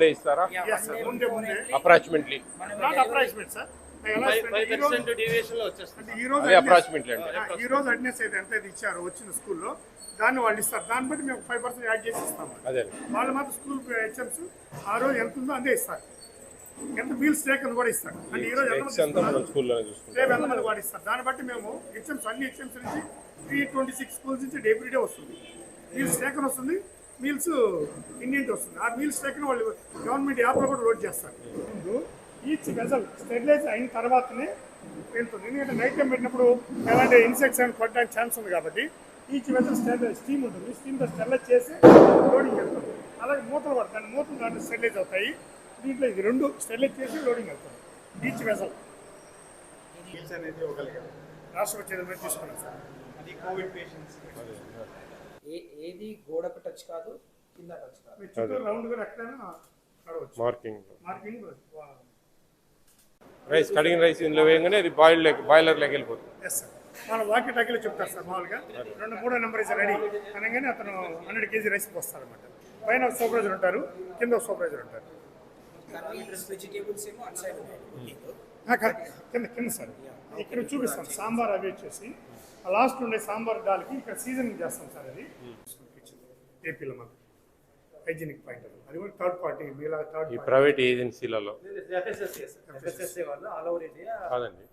Day ఇస్తారా? Approximately అదే approximately అంటే ఈ రోజు అటెండెన్స్ అయితే ఎంత ఇచ్చారో వచ్చిన స్కూల్లో దాన్ని వాళ్ళు ఇస్తారు. దాన్ని బట్టి మేము 5% యాడ్ చేసి ఇస్తాము. అదే వాళ్ళు మాత్రం స్కూల్ హెచ్ఎంస్ ఆ రోజు ఎంత ఉందో అంతే ఇస్తారు. ఎంత మీల్స్ టేకన్ కూడా ఇస్తారు. అంటే ఈ రోజు ఎంతమంది కూడా ఇస్తారు. దాన్ని బట్టి మేము హెచ్ఎంస్ అన్ని హెచ్ఎంస్ నుంచి 326 స్కూల్స్ నుంచి ఎవ్రీడే వస్తుంది. మీల్స్ టేకన్ వస్తుంది, మీల్స్ ఇండియన్ వస్తుంది. ఆ మీల్స్ టేకన్ వాళ్ళు గవర్నమెంట్ యాప్లో కూడా లోడ్ చేస్తారు. ముందు ఈచ్ వెజల్ స్టెరిలైజ్ అయిన తర్వాతనే వెళ్తుంది. ఎందుకంటే నైట్ టైం పెట్టినప్పుడు ఎలాంటి ఇన్సెక్ట్స్ అని కొట్టడానికి ఛాన్స్ ఉంది కాబట్టి ఈచ్ వెజల్ స్టీమ్ ఉంటుంది. స్టీమ్తో స్టెరిలైజ్ చేసి లోడింగ్ వెళ్తుంది. అలాగే మూతలు కూడా దాని మూతలు దాంట్లో స్టెరిలైజ్ అవుతాయి. దీంట్లో ఇది రెండు స్టెరిలైజ్ చేసి లోడింగ్ వెళ్తుంది. ఈచ్ వెజల్ అనేది రాష్ట్రపతి చేతుల మీద తీసుకున్నాం సార్. అది కోవిడ్ పేషెంట్స్ ఏది గోడకు టచ్ కాదు, కింద టచ్ కాదు, చుట్టూ రౌండ్ గా ఎక్కడైనా మార్కింగ్ రైస్ కడిగిన రైస్ ఇందులో వేయగానే అది బాయిలర్లోకి వెళ్ళిపోతుంది. Yes sir. మన వాకి టాకీలో చెప్తారు సార్. మామూలుగా 2-3 నెంబర్ ఇస్ రెడీ అనగానే అతను 100 kg రైస్ పోస్తారు అనమాట. పైన సూపర్వైజర్ ఉంటారు, కింద సూపర్వైజర్ ఉంటారు. వెజిటేబుల్స్ ఏమో అటు సైడ్ కింద సార్. ఇక్కడ చూపిస్తాం సాంబార్ అవి వచ్చేసి లాస్ట్ ఉండే సాంబార్ దాల్కి ఇక్కడ సీజనింగ్ చేస్తాం సార్. అది ఏపీలో మనకి హైజీనిక్ పాయింట్ అది కూడా థర్డ్ పార్టీ మీలా థర్డ్ ప్రైవేట్ ఏజెన్సీలలో కాదండి.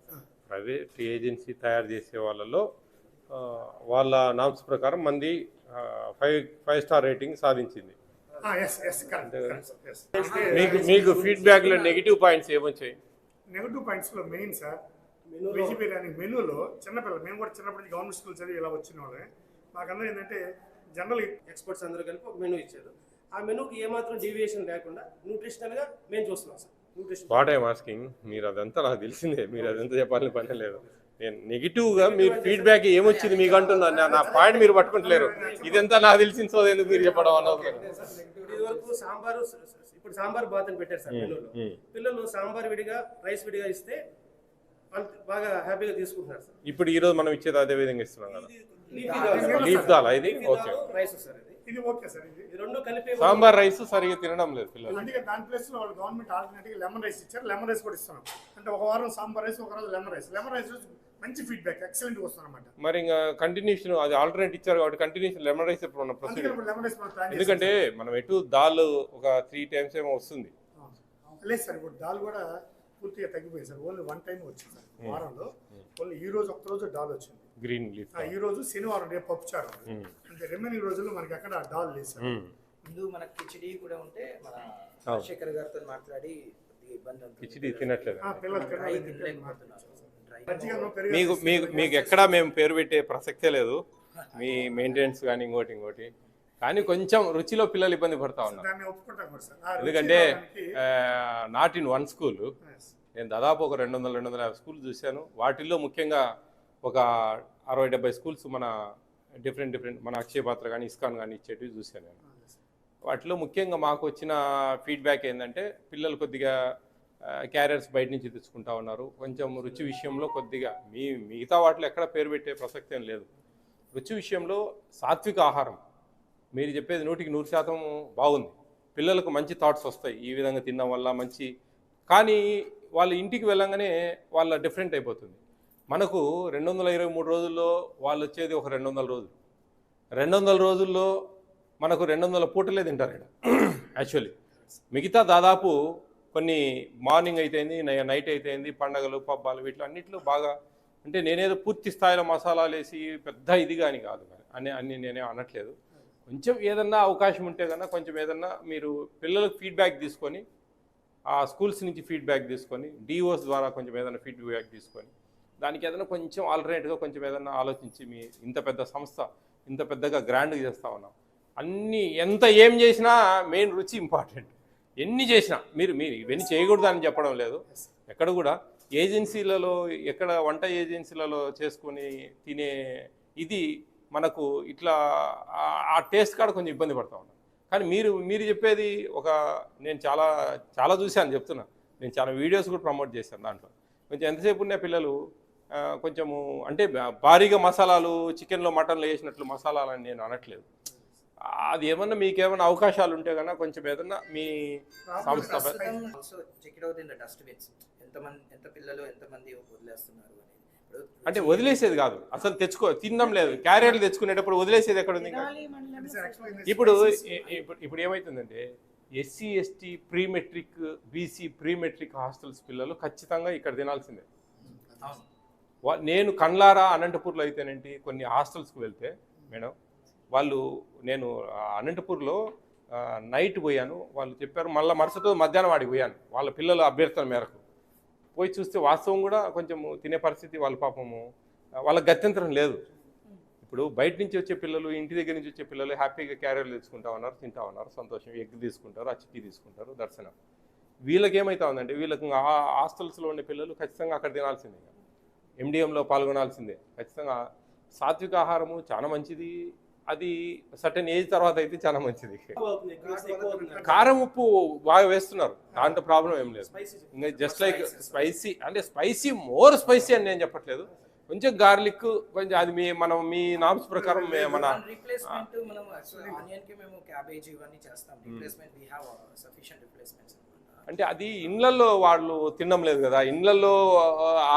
ప్రైవేట్ ఏజెన్సీ తయారు చేసే వాళ్ళలో వాళ్ళ నామ్స్ ప్రకారం మంది 5 స్టార్ రేటింగ్ సాధించింది. మీకు ఫీడ్బ్యాక్లో నెగిటివ్ పాయింట్స్ ఏమొచ్చాయి? నెగిటివ్ పాయింట్స్లో మెయిన్ సార్ వెజ్ బిర్యానీ మెనూలో చిన్నపిల్లలు మేము కూడా చిన్నప్పటి గవర్నమెంట్ స్కూల్ చదివి ఇలా వచ్చిన వాళ్ళే. మాకందరూ ఏంటంటే జనరల్ ఎక్స్పర్ట్స్ అందరూ కలిపి ఒక మెనూ ఇచ్చారు. ఆ మెనూకి ఏమాత్రం డీవియేషన్ లేకుండా న్యూట్రిషనల్గా మేము చూస్తున్నాం sir. Nutrition what I'm asking, మీరు అదంతా నాకు తెలిసిందే, మీరు అదంతా చెప్పాలని పని లేదు. నేను నెగిటివ్గా మీరు ఫీడ్బ్యాక్ ఏమొచ్చింది మీకు అంటున్నా. నా పాయింట్ మీరు పట్టుకుంటలేరు. ఇదంతా నాకు తెలిసిన సో ఎందుకు మీరు చెప్పడం అన్నది. ఇది వరకు సాంబారు, ఇప్పుడు సాంబార్ బాత్ అని పెట్టారు సార్ మెనూలో. పిల్లలు సాంబార్ విడిగా రైస్ విడిగా ఇస్తే వాళ్ళు బాగా హ్యాపీగా తీసుకుంటున్నారు సార్. ఇప్పుడు ఈ రోజు మనం ఇచ్చేది అదే విధంగా ఇస్తున్నాం కదా. లీఫ్ దాల్ ఇది ఓకే, రైస్ సార్. ఇది ఓకే సార్. ఇది రెండు కలిపి సాంబార్ రైస్ సరిగా తినడం లేదు పిల్లలు. అందుకే దాని ప్లేస్ లో వాళ్ళు గవర్నమెంట్ ఆల్టర్నేటివ్ లెమన్ రైస్ ఇచ్చారు. లెమన్ రైస్ కూడా ఇస్తున్నాం. అంటే ఒక వారం సాంబార్ రైస్, ఒక రోజు లెమన్ రైస్. లెమన్ రైస్ మంచి ఫీడ్బ్యాక్ ఎక్సలెంట్ వస్తుంది అనమాట. మరి ఇంకా కంటిన్యూషన్ అది ఆల్టర్నేట్ ఇచ్చారు కాబట్టి కంటిన్యూషన్ లెమన్ రైస్ ఇప్పుడు ఎందుకంటే మనం ఎటు దాల్ ఒక 3 times ఏమో వస్తుంది. లేదు సార్, ఇప్పుడు దాల్ కూడా పూర్తిగా తగ్గిపోయింది సార్. ఓన్లీ 1 time వచ్చింది సార్ వారంలో. ఓన్లీ ఈ రోజు ఒక్క రోజు డాల్ వచ్చింది, గ్రీన్ లీఫ్. ఈ రోజు శనివారం రేపు పప్పుచారు. అంటే రిమైనింగ్ రోజుల్లో మనకి అక్కడ డాల్ లేదు సార్. ముందు మనకి కిచిడి కూడా ఉంటే మన శేఖర్ గారితో మాట్లాడి ఇబ్బంది కిచిడి తినట్లేదు. మీకు ఎక్కడా మేము పేరు పెట్టే ప్రసక్తే లేదు. మీ మెయింటెనెన్స్ కానీ ఇంకోటి కానీ కొంచెం రుచిలో పిల్లలు ఇబ్బంది పడతా ఉన్నారు. ఎందుకంటే నాట్ ఇన్ వన్ స్కూల్, నేను దాదాపు ఒక 200-250 స్కూల్ చూశాను. వాటిల్లో ముఖ్యంగా ఒక 60-70 స్కూల్స్ మన డిఫరెంట్ మన అక్షయ పాత్ర కానీ ఇస్కాన్ కానీ ఇచ్చేటివి చూశాను నేను. వాటిలో ముఖ్యంగా మాకు వచ్చిన ఫీడ్బ్యాక్ ఏంటంటే పిల్లలు కొద్దిగా క్యారియర్స్ బయట నుంచి తెచ్చుకుంటా ఉన్నారు. కొంచెం రుచి విషయంలో కొద్దిగా మిగతా వాటిలో ఎక్కడ పేరు పెట్టే ప్రసక్తి ఏం లేదు. రుచి విషయంలో సాత్విక ఆహారం మీరు చెప్పేది 100% బాగుంది. పిల్లలకు మంచి థాట్స్ వస్తాయి ఈ విధంగా తినడం వల్ల మంచి. కానీ వాళ్ళ ఇంటికి వెళ్ళంగానే వాళ్ళ డిఫరెంట్ అయిపోతుంది. మనకు 223 రోజుల్లో వాళ్ళు వచ్చేది ఒక 200 రోజులు. 200 రోజుల్లో మనకు 200 పూటలే తింటారు ఇక్కడ యాక్చువల్లీ. మిగతా దాదాపు కొన్ని మార్నింగ్ అయితేంది, నైట్ అయితేంది, పండగలు పబ్బాలు వీటిలో అన్నింటిలో బాగా. అంటే నేనేదో పూర్తి స్థాయిలో మసాలాలు వేసి పెద్ద ఇది కానీ కాదు అన్ని నేనే అనట్లేదు. కొంచెం ఏదన్నా అవకాశం ఉంటే కన్నా కొంచెం ఏదన్నా మీరు పిల్లలకు ఫీడ్బ్యాక్ తీసుకొని, ఆ స్కూల్స్ నుంచి ఫీడ్బ్యాక్ తీసుకొని, డిఓస్ ద్వారా కొంచెం ఏదైనా ఫీడ్బ్యాక్ తీసుకొని దానికి ఏదైనా కొంచెం ఆల్టర్నేట్గా కొంచెం ఏదైనా ఆలోచించి, మీ ఇంత పెద్ద సంస్థ ఇంత పెద్దగా గ్రాండ్గా చేస్తూ ఉన్నాం. అన్నీ ఎంత ఏం చేసినా మెయిన్ రుచి ఇంపార్టెంట్. ఎన్ని చేసినా మీరు ఇవన్నీ చేయకూడదు అని చెప్పడం లేదు. ఎక్కడ కూడా ఏజెన్సీలలో ఎక్కడ వంట ఏజెన్సీలలో చేసుకొని తినే ఇది మనకు ఇట్లా ఆ టేస్ట్ కాడ కొంచెం ఇబ్బంది పడతా ఉన్నాం. కానీ మీరు చెప్పేది నేను చాలా చూశాను చెప్తున్నా. నేను చాలా వీడియోస్ కూడా ప్రమోట్ చేశాను. దాంట్లో కొంచెం ఎంతసేపు ఉన్న పిల్లలు కొంచెము అంటే భారీగా మసాలాలు చికెన్లో మటన్లో వేసినట్లు మసాలాలు అని నేను అనట్లేదు. అది ఏమన్నా మీకేమన్నా అవకాశాలు ఉంటే కన్నా కొంచెం ఏదన్నా మీ సంస్థ also check it out in the dustbins. ఎంత పిల్లలు ఎంతమంది వదిలేస్తున్నారు అనేది. అంటే వదిలేసేది కాదు, అసలు తినడం లేదు. క్యారియర్లు తెచ్చుకునేటప్పుడు వదిలేసేది ఎక్కడ ఉంది? ఇప్పుడు ఇప్పుడు ఏమవుతుందంటే SC ST pre matric BC pre matric hostels పిల్లలు ఖచ్చితంగా ఇక్కడ తినాల్సిందే. నేను కండ్లారా అనంతపూర్లో అయితేనేంటి కొన్ని హాస్టల్స్కి వెళ్తే మేడం వాళ్ళు, నేను అనంతపూర్లో నైట్ పోయాను, వాళ్ళు చెప్పారు మళ్ళీ మరుసటి మధ్యాహ్నం వాడికి పోయాను వాళ్ళ పిల్లల అభ్యర్థన మేరకు. పోయి చూస్తే వాస్తవం కూడా కొంచెం తినే పరిస్థితి వాళ్ళ పాపము, వాళ్ళ గత్యంతరం లేదు. ఇప్పుడు బయట నుంచి వచ్చే పిల్లలు, ఇంటి దగ్గర నుంచి వచ్చే పిల్లలు హ్యాపీగా క్యారియర్లు తెచ్చుకుంటా ఉన్నారు, తింటా ఉన్నారు, సంతోషం. ఎగ్ తీసుకుంటారు, చిక్కీ తీసుకుంటారు, దర్శనం. వీళ్ళకి ఏమవుతా ఉందంటే వీళ్ళకి హాస్టల్స్లో ఉండే పిల్లలు ఖచ్చితంగా అక్కడ తినాల్సిందే, ఎండిఎంలో పాల్గొనాల్సిందే ఖచ్చితంగా. సాత్విక ఆహారము చాలా మంచిది, అది సర్టెన్ ఏజ్ తర్వాత అయితే చాలా మంచిది. కారం ఉప్పు బాగా వేస్తున్నారు, దాంట్లో ప్రాబ్లం ఏం లేదు. ఇంకా జస్ట్ లైక్ స్పైసీ, అంటే స్పైసీ మోర్ స్పైసీ అని నేను చెప్పట్లేదు, కొంచెం గార్లిక్ కొంచెం అది మీ నామ్స్ ప్రకారం మన రీప్లేస్మెంట్. మనం ఆనియన్ కి మేము క్యాబేజీ ఇవన్నీ చేస్తాం replacement. We have sufficient replacements. అంటే అది ఇండ్లల్లో వాళ్ళు తినడం లేదు కదా, ఇండ్లల్లో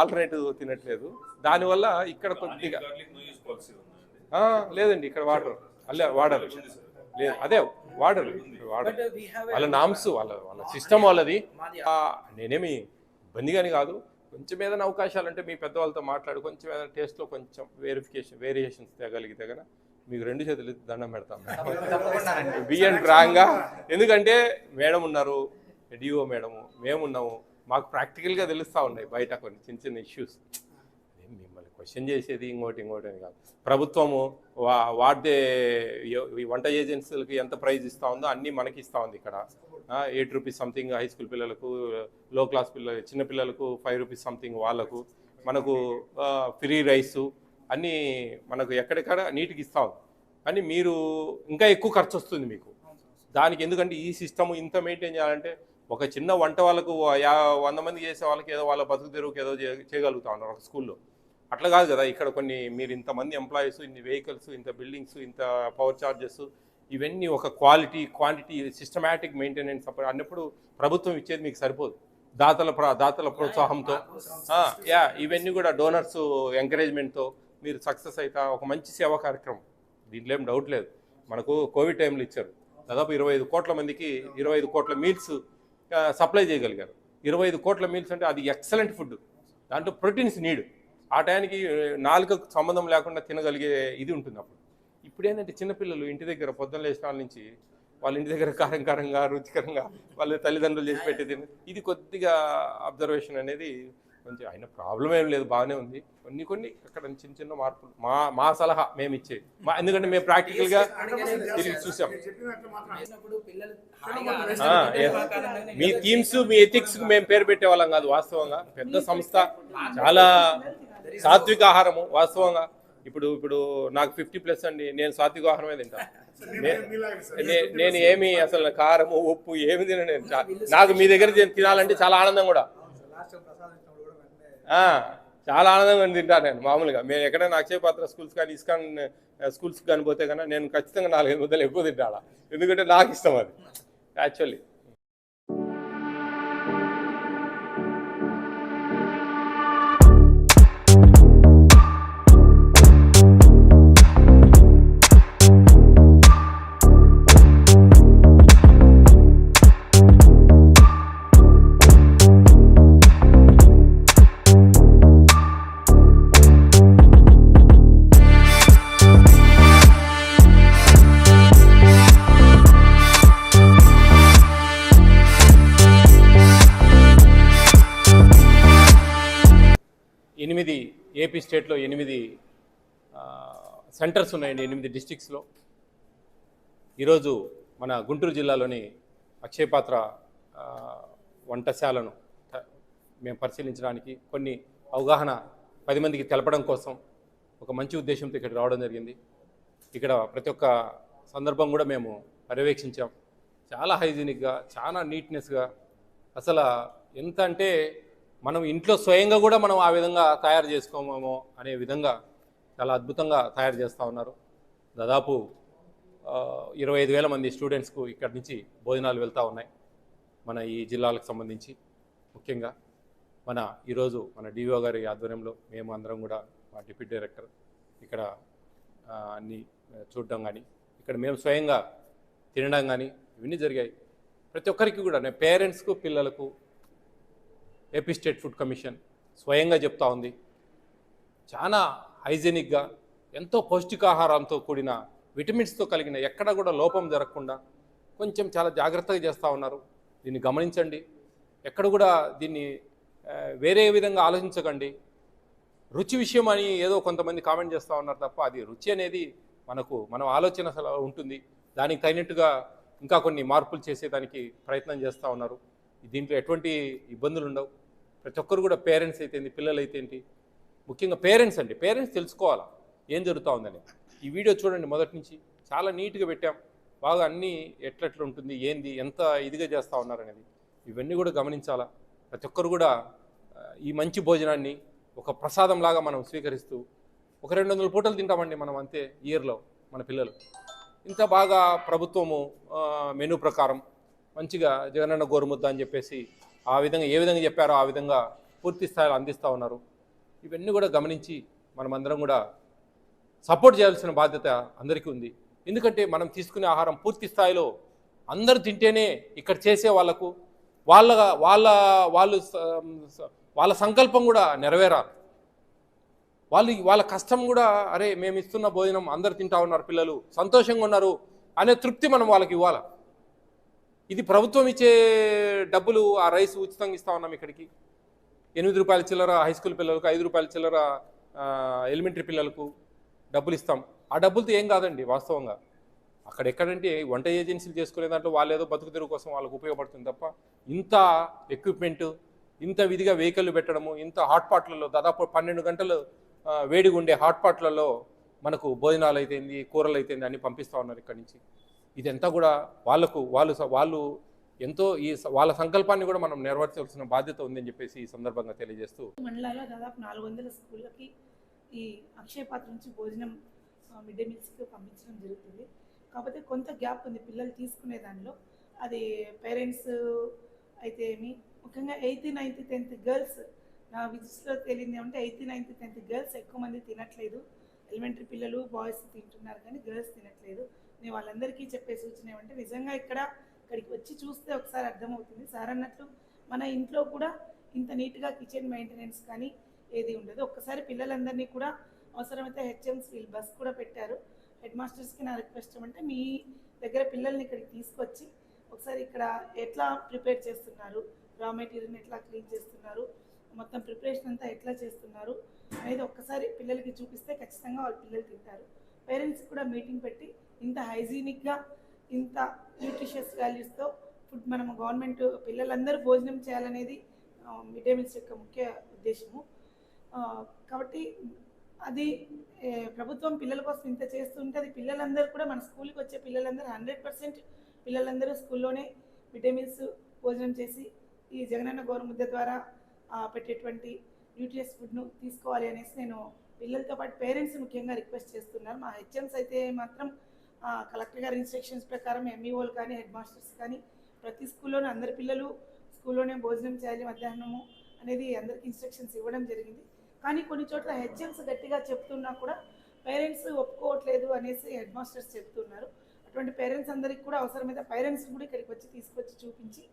ఆల్టర్నేటివ్ తినట్లేదు, దానివల్ల ఇక్కడ కొద్దిగా లేదండి. ఇక్కడ వాడరు, వాడరు లేదు, అదే వాడరు. వాళ్ళ నామ్స్, వాళ్ళ సిస్టమ్ వాళ్ళది. నేనేమి ఇబ్బందిగాని కాదు, కొంచెం ఏదైనా అవకాశాలు అంటే మీ పెద్దవాళ్ళతో మాట్లాడి కొంచెం ఏదైనా టేస్ట్లో కొంచెం వేరియేషన్స్ తేగలిగితే కనుక మీకు 2 చేతులు దండం పెడతాం బియ్యం ఫ్రాంక్గా. ఎందుకంటే మేడం ఉన్నారు, డిఓ మేడము, మేమున్నాము, మాకు ప్రాక్టికల్గా తెలుస్తూ ఉన్నాయి బయట కొన్ని చిన్న చిన్న ఇష్యూస్. మిమ్మల్ని క్వశ్చన్ చేసేది ఇంకోటి అని కాదు. ప్రభుత్వము వాడే వంట ఏజెన్సీలకి ఎంత ప్రైజ్ ఇస్తూ ఉందో అన్నీ మనకి ఇస్తూ ఉంది. ఇక్కడ 8 రూపీస్ సంథింగ్ హై స్కూల్ పిల్లలకు, లో క్లాస్ చిన్న పిల్లలకు 5 రూపీస్ సంథింగ్ వాళ్ళకు, మనకు ఫ్రీ రైసు అన్నీ మనకు ఎక్కడెక్కడ నీట్గా ఇస్తూ ఉంది. కానీ మీరు ఇంకా ఎక్కువ ఖర్చు వస్తుంది మీకు దానికి. ఎందుకంటే ఈ సిస్టమ్ ఇంత మెయింటైన్ చేయాలంటే ఒక చిన్న వంట వాళ్ళకు 100 మంది చేసే వాళ్ళకి ఏదో వాళ్ళ బతుకు తెరువుకి ఏదో చేయగలుగుతా ఉన్నారు ఒక స్కూల్లో. అట్లా కాదు కదా, ఇక్కడ కొన్ని మీరు ఇంతమంది ఎంప్లాయీస్, ఇన్ని వెహికల్స్, ఇంత బిల్డింగ్స్, ఇంత పవర్ ఛార్జెస్, ఇవన్నీ ఒక క్వాంటిటీ సిస్టమాటిక్ మెయింటెనెన్స్ అన్నప్పుడు ప్రభుత్వం ఇచ్చేది మీకు సరిపోదు. దాతల ప్రోత్సాహంతో ఇవన్నీ కూడా డోనర్స్ ఎంకరేజ్మెంట్తో మీరు సక్సెస్ అవుతా ఒక మంచి సేవా కార్యక్రమం, దీంట్లో ఏం డౌట్ లేదు. మనకు కోవిడ్ టైంలో ఇచ్చారు, దాదాపు 25 కోట్ల మందికి 25 కోట్ల మీల్స్ సప్లై చేయగలిగారు. 25 కోట్ల మీల్స్ అంటే అది ఎక్సలెంట్ ఫుడ్, దాంట్లో ప్రోటీన్స్ నీడ్. ఆ టైంకి నాలుకకు సంబంధం లేకుండా తినగలిగే ఇది ఉంటుంది. అప్పుడు ఇప్పుడు ఏంటంటే చిన్నపిల్లలు ఇంటి దగ్గర పొద్దున్న లేచిన నుంచి వాళ్ళ ఇంటి దగ్గర కారంగా రుచికరంగా వాళ్ళ తల్లిదండ్రులు చేసి పెట్టేది, ఇది కొద్దిగా అబ్జర్వేషన్ అనేది కొంచెం అయిన ప్రాబ్లం ఏం లేదు, బాగానే ఉంది. కొన్ని అక్కడ చిన్న మార్పులు మా సలహా మేము ఇచ్చేది, ఎందుకంటే మేము ప్రాక్టికల్గా తిరిగి చూసాం. మీ థీమ్స్ మీ ఎథిక్స్ మేము పేరు పెట్టేవాళ్ళం కాదు. వాస్తవంగా పెద్ద సంస్థ, చాలా సాత్విక ఆహారము. వాస్తవంగా ఇప్పుడు నాకు 50+ అండి, నేను సాత్విక ఆహారమే తింటాను. నేను ఏమి అసలు కారము ఉప్పు ఏమి తినను. నాకు మీ దగ్గర తినాలంటే చాలా ఆనందం కూడా, చాలా ఆనందంగా తింటాను నేను. మామూలుగా మేము ఎక్కడైనా అక్షయపాత్ర స్కూల్స్ కానీ ఇస్కాన్ స్కూల్స్ కానీ పోతే కన్నా నేను ఖచ్చితంగా 4-5 ముద్దలు ఎక్కువ తింటాను, ఎందుకంటే నాకు ఇష్టం అది యాక్చువల్లీ. ఏపీ స్టేట్లో 8 సెంటర్స్ ఉన్నాయండి, 8 డిస్ట్రిక్ట్స్లో. ఈరోజు మన గుంటూరు జిల్లాలోని అక్షయపాత్ర వంటశాలను మేము పరిశీలించడానికి, కొన్ని అవగాహన 10 మందికి తెలపడం కోసం ఒక మంచి ఉద్దేశంతో ఇక్కడ రావడం జరిగింది. ఇక్కడ ప్రతి ఒక్క సందర్భం కూడా మేము పర్యవేక్షించాం. చాలా హైజీనిక్గా, చాలా నీట్నెస్గా, అసలు ఎంత అంటే మనం ఇంట్లో స్వయంగా కూడా మనం ఆ విధంగా తయారు చేసుకోమేమో అనే విధంగా చాలా అద్భుతంగా తయారు చేస్తూ ఉన్నారు. దాదాపు 25,000 మంది స్టూడెంట్స్కు ఇక్కడి నుంచి భోజనాలు వెళ్తూ ఉన్నాయి మన ఈ జిల్లాలకు సంబంధించి. ముఖ్యంగా ఈరోజు మన డిఓ గారి ఆధ్వర్యంలో మేము అందరం కూడా మా డిప్యూటీ డైరెక్టర్ ఇక్కడ అన్నీ చూడడం కానీ, ఇక్కడ మేము స్వయంగా తినడం కానీ ఇవన్నీ జరిగాయి. ప్రతి ఒక్కరికి కూడా పేరెంట్స్కు పిల్లలకు ఏపీ స్టేట్ ఫుడ్ కమిషన్ స్వయంగా చెప్తా ఉంది, చాలా హైజీనిక్గా ఎంతో పౌష్టికాహారంతో కూడిన విటమిన్స్తో కలిగిన ఎక్కడ కూడా లోపం జరగకుండా కొంచెం చాలా జాగ్రత్తగా చేస్తూ ఉన్నారు. దీన్ని గమనించండి, ఎక్కడ కూడా దీన్ని వేరే విధంగా ఆలోచించకండి. రుచి విషయం అని ఏదో కొంతమంది కామెంట్ చేస్తూ ఉన్నారు తప్ప, అది రుచి అనేది మనం ఆలోచన ఉంటుంది. దానికి తగినట్టుగా ఇంకా కొన్ని మార్పులు చేసేదానికి ప్రయత్నం చేస్తూ ఉన్నారు. దీంట్లో ఎటువంటి ఇబ్బందులు ఉండవు. ప్రతి ఒక్కరు కూడా పేరెంట్స్ అయితే ఏంటి, పిల్లలు అయితే ఏంటి, ముఖ్యంగా పేరెంట్స్ తెలుసుకోవాలా ఏం జరుగుతూ ఉందని. ఈ వీడియో చూడండి, మొదటి నుంచి చాలా నీట్గా పెట్టాం, బాగా అన్నీ ఎట్లెట్లా ఉంటుంది, ఏంది, ఎంత ఇదిగా చేస్తూ ఉన్నారనేది ఇవన్నీ కూడా గమనించాలా. ప్రతి ఒక్కరు కూడా ఈ మంచి భోజనాన్ని ఒక ప్రసాదంలాగా మనం స్వీకరిస్తూ ఒక 200 పూటలు తింటామండి మనం అంతే ఇయర్లో. మన పిల్లలు ఇంత బాగా ప్రభుత్వము మెనూ ప్రకారం మంచిగా జగనన్న గోరుముద్ద అని చెప్పేసి ఆ విధంగా ఏ విధంగా చెప్పారో ఆ విధంగా పూర్తి స్థాయిలో అందిస్తూ ఉన్నారు. ఇవన్నీ కూడా గమనించి మనమందరం కూడా సపోర్ట్ చేయాల్సిన బాధ్యత అందరికీ ఉంది. ఎందుకంటే మనం తీసుకునే ఆహారం పూర్తి స్థాయిలో అందరూ తింటేనే ఇక్కడ చేసే వాళ్ళకు వాళ్ళ సంకల్పం కూడా నెరవేరాలి. వాళ్ళ కష్టం కూడా, అరే మేము ఇస్తున్న భోజనం అందరు తింటా ఉన్నారు, పిల్లలు సంతోషంగా ఉన్నారు అనే తృప్తి మనం వాళ్ళకి ఇవ్వాలి. ఇది ప్రభుత్వం ఇచ్చే డబ్బులు, ఆ రైస్ ఉచితంగా ఇస్తా ఉన్నాం ఇక్కడికి. 8 రూపాయల చిల్లర హై స్కూల్ పిల్లలకు, 5 రూపాయల చిల్లర ఎలిమెంటరీ పిల్లలకు డబ్బులు ఇస్తాం. ఆ డబ్బులతో ఏం కాదండి వాస్తవంగా. ఎక్కడంటే వంట ఏజెన్సీలు చేసుకునే దాంట్లో వాళ్ళు ఏదో బతుకు తెరువు కోసం వాళ్ళకు ఉపయోగపడుతుంది తప్ప, ఇంత ఎక్విప్మెంటు, ఇంత విధిగా వెహికల్ పెట్టడము, ఇంత హాట్పాట్లలో దాదాపు 12 గంటలు వేడిగా ఉండే హాట్పాట్లలో మనకు భోజనాలు అయితేంది, కూరలు అయితేంది అన్ని పంపిస్తూ ఉన్నారు ఇక్కడి నుంచి. ఇదంతా కూడా వాళ్ళు ఎంతో వాళ్ళ సంకల్పాన్ని కూడా మనం నెరవేర్చాల్సిన బాధ్యత ఉందని చెప్పేసి ఈ సందర్భంగా తెలియజేస్తూ, మండలాల్లో దాదాపు 400 స్కూళ్ళకి ఈ అక్షయ పాత్ర నుంచి భోజనం మిడ్ డే మీల్స్కి పంపించడం జరుగుతుంది. కాకపోతే కొంత గ్యాప్ ఉంది పిల్లలు తీసుకునే దానిలో. అది పేరెంట్స్ అయితే ఏమి, ముఖ్యంగా 8th, 9th, 10th గర్ల్స్, నా విజిట్స్లో తెలియదు ఏమంటే 8th, 9th, 10th గర్ల్స్ ఎక్కువ మంది తినట్లేదు. ఎలిమెంటరీ పిల్లలు బాయ్స్ తింటున్నారు కానీ గర్ల్స్ తినట్లేదు. నేను వాళ్ళందరికీ చెప్పే సూచన ఏమంటే, నిజంగా ఇక్కడికి వచ్చి చూస్తే ఒకసారి అర్థమవుతుంది. సార్ అన్నట్లు మన ఇంట్లో కూడా ఇంత నీట్గా కిచెన్ మెయింటెనెన్స్ కానీ ఏది ఉండదు. ఒక్కసారి పిల్లలందరినీ కూడా అవసరమైతే హెచ్ఎంస్ వీళ్ళు బస్ కూడా పెట్టారు. హెడ్ మాస్టర్స్కి నా రిక్వెస్ట్ ఏమంటే, మీ దగ్గర పిల్లల్ని ఇక్కడికి తీసుకొచ్చి ఒకసారి ఇక్కడ ఎట్లా ప్రిపేర్ చేస్తున్నారు, రా మెటీరియల్ని ఎట్లా క్లీన్ చేస్తున్నారు, మొత్తం ప్రిపరేషన్ అంతా ఎట్లా చేస్తున్నారు అనేది ఒక్కసారి పిల్లలకి చూపిస్తే ఖచ్చితంగా వాళ్ళ పిల్లలు తింటారు. పేరెంట్స్ కూడా మీటింగ్ పెట్టి ఇంత హైజీనిక్గా, ఇంత న్యూట్రిషియస్ వాల్యూస్తో ఫుడ్ మనం గవర్నమెంట్ పిల్లలందరూ భోజనం చేయాలనేది మిడ్ డే మీల్స్ యొక్క ముఖ్య ఉద్దేశము. కాబట్టి అది ప్రభుత్వం పిల్లల కోసం ఇంత చేస్తుంటే, అది పిల్లలందరూ కూడా మన స్కూల్కి వచ్చే పిల్లలందరూ 100% పిల్లలందరూ స్కూల్లోనే మిడ్ డే మీల్స్ భోజనం చేసి ఈ జగనన్న గోరుముద్ద ద్వారా పెట్టేటువంటి న్యూట్రియస్ ఫుడ్ను తీసుకోవాలి అనేసి నేను పిల్లలతో పాటు పేరెంట్స్ ముఖ్యంగా రిక్వెస్ట్ చేస్తున్నాను. మా హెచ్ఎంస్ అయితే మాత్రం కలెక్టర్ గారి ఇన్స్ట్రక్షన్స్ ప్రకారం ఎంఈఓలు కానీ హెడ్ మాస్టర్స్ కానీ ప్రతి స్కూల్లోనే అందరి పిల్లలు స్కూల్లోనే భోజనం చేయాలి మధ్యాహ్నము అనేది అందరికీ ఇన్స్ట్రక్షన్స్ ఇవ్వడం జరిగింది. కానీ కొన్ని చోట్ల హెచ్ఎంస్ గట్టిగా చెప్తున్నా కూడా పేరెంట్స్ ఒప్పుకోవట్లేదు అనేసి హెడ్ మాస్టర్స్ చెప్తున్నారు. అటువంటి పేరెంట్స్ అందరికీ కూడా అవసరమైతే పేరెంట్స్ కూడా ఇక్కడికి వచ్చి తీసుకొచ్చి చూపించి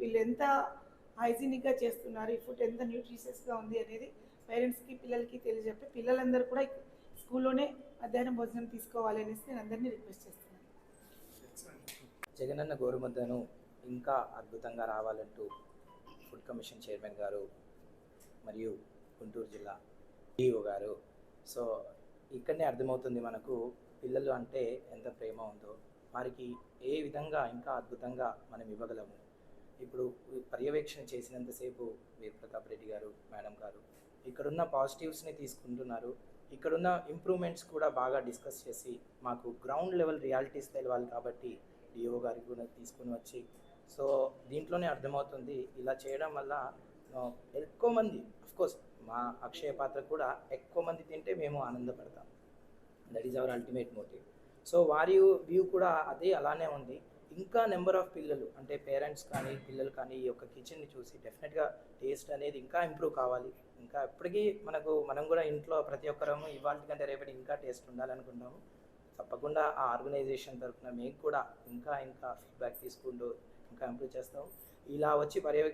వీళ్ళు ఎంత హైజీనిక్గా చేస్తున్నారు, ఈ ఫుడ్ ఎంత న్యూట్రిషియస్గా ఉంది అనేది పేరెంట్స్కి పిల్లలకి తెలియజెప్పి పిల్లలందరూ కూడా స్కూల్లోనే మధ్యాహ్నం భోజనం తీసుకోవాలి అనేసి నేను అందరినీ రిక్వెస్ట్ చేస్తున్నాను. జగనన్న గోరుముద్దను ఇంకా అద్భుతంగా రావాలంటూ ఫుడ్ కమిషన్ చైర్మన్ గారు మరియు గుంటూరు జిల్లా డిఓ గారు, సో ఇక్కడనే అర్థమవుతుంది మనకు పిల్లలు అంటే ఎంత ప్రేమ ఉందో, వారికి ఏ విధంగా ఇంకా అద్భుతంగా మనం ఇవ్వగలము. ఇప్పుడు పర్యవేక్షణ చేసినంతసేపు వీర్ ప్రతాప్ రెడ్డి గారు, మేడం గారు ఇక్కడున్న పాజిటివ్స్ని తీసుకుంటున్నారు. ఇక్కడున్న ఇంప్రూవ్మెంట్స్ కూడా బాగా డిస్కస్ చేసి మాకు గ్రౌండ్ లెవెల్ రియాలిటీస్ తెలవాలి కాబట్టి డిఓ గారికి కూడా తీసుకుని వచ్చి, సో దీంట్లోనే అర్థమవుతుంది ఇలా చేయడం వల్ల ఎక్కువ మంది, అఫ్కోర్స్ మా అక్షయ పాత్ర కూడా ఎక్కువ మంది తింటే మేము ఆనందపడతాం. That is our ultimate motive. So వారి వ్యూ కూడా అదే అలానే ఉంది. ఇంకా నెంబర్ ఆఫ్ పిల్లలు అంటే పేరెంట్స్ కానీ పిల్లలు కానీ ఈ యొక్క కిచెన్ని చూసి డెఫినెట్గా టేస్ట్ అనేది ఇంకా ఇంప్రూవ్ కావాలి. ఇంకా ఎప్పటికీ మనం కూడా ఇంట్లో ప్రతి ఒక్కరము ఇవాళ కంటే రేపటి ఇంకా టేస్ట్ ఉండాలనుకుంటాము. తప్పకుండా ఆ ఆర్గనైజేషన్ తరఫున మేము కూడా ఇంకా ఫీడ్బ్యాక్ తీసుకుంటూ ఇంకా ఇంప్రూవ్ చేస్తాము. ఇలా వచ్చి